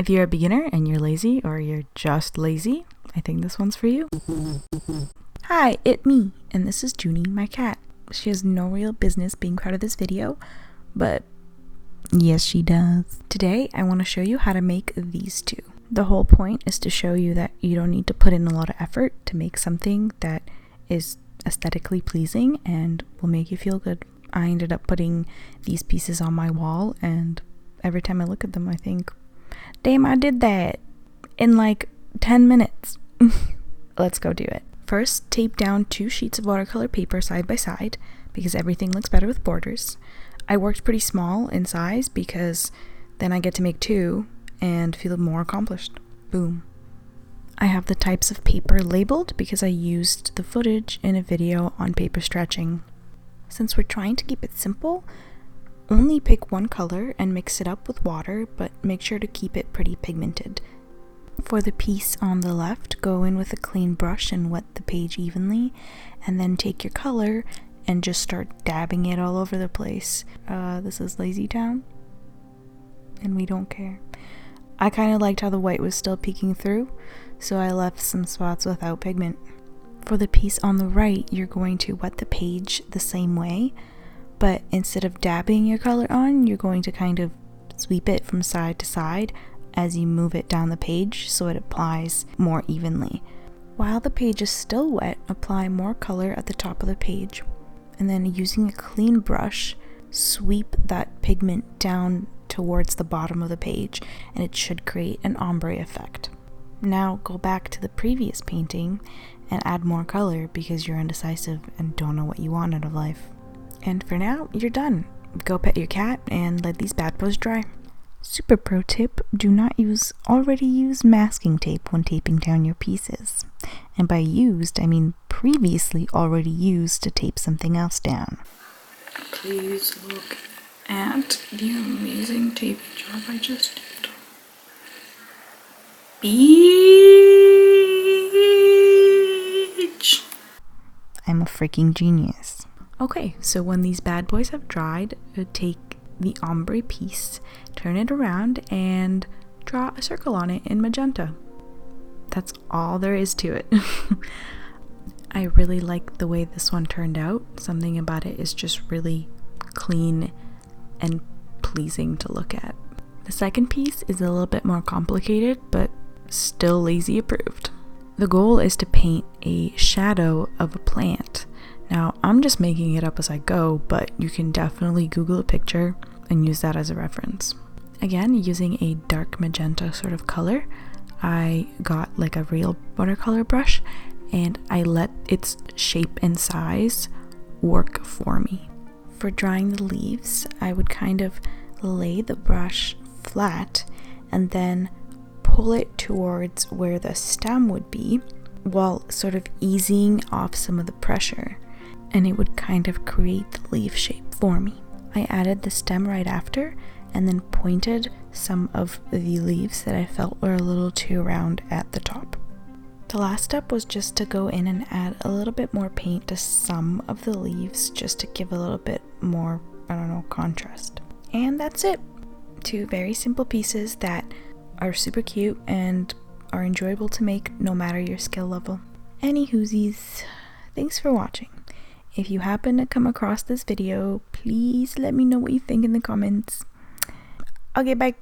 If you're a beginner and you're lazy, or you're just lazy, I think this one's for you. Hi, it's me, and this is Junie, my cat. She has no real business being part of this video, but yes, she does. Today, I want to show you how to make these two. The whole point is to show you that you don't need to put in a lot of effort to make something that is aesthetically pleasing and will make you feel good. I ended up putting these pieces on my wall, and every time I look at them, I think, damn, I did that in like 10 minutes. Let's go do it. First, tape down 2 sheets of watercolor paper side by side because everything looks better with borders. I worked pretty small in size because then I get to make 2 and feel more accomplished. Boom. I have the types of paper labeled because I used the footage in a video on paper stretching. Since we're trying to keep it simple, only pick one color and mix it up with water, but make sure to keep it pretty pigmented. For the piece on the left, go in with a clean brush and wet the page evenly, and then take your color and just start dabbing it all over the place. This is Lazy Town, and we don't care. I kind of liked how the white was still peeking through, so I left some spots without pigment. For the piece on the right, you're going to wet the page the same way, but instead of dabbing your color on, you're going to kind of sweep it from side to side as you move it down the page so it applies more evenly. While the page is still wet, apply more color at the top of the page, and then using a clean brush, sweep that pigment down towards the bottom of the page, and it should create an ombre effect. Now go back to the previous painting and add more color because you're indecisive and don't know what you want out of life. And for now, you're done. Go pet your cat and let these bad boys dry. Super pro tip, do not use already used masking tape when taping down your pieces. And by used, I mean previously already used to tape something else down. Please look at the amazing taping job I just did. Beach! I'm a freaking genius. Okay, so when these bad boys have dried, take the ombre piece, turn it around, and draw a circle on it in magenta. That's all there is to it. I really like the way this one turned out. Something about it is just really clean and pleasing to look at. The second piece is a little bit more complicated, but still lazy approved. The goal is to paint a shadow of a plant. Now, I'm just making it up as I go, but you can definitely Google a picture and use that as a reference. Again, using a dark magenta sort of color, I got like a real watercolor brush and I let its shape and size work for me. For drawing the leaves, I would kind of lay the brush flat and then pull it towards where the stem would be while sort of easing off some of the pressure, and it would kind of create the leaf shape for me. I added the stem right after and then pointed some of the leaves that I felt were a little too round at the top. The last step was just to go in and add a little bit more paint to some of the leaves just to give a little bit more, contrast. And that's it. 2 very simple pieces that are super cute and are enjoyable to make no matter your skill level. Anywhoosies, thanks for watching. If you happen to come across this video, please let me know what you think in the comments. Okay, bye.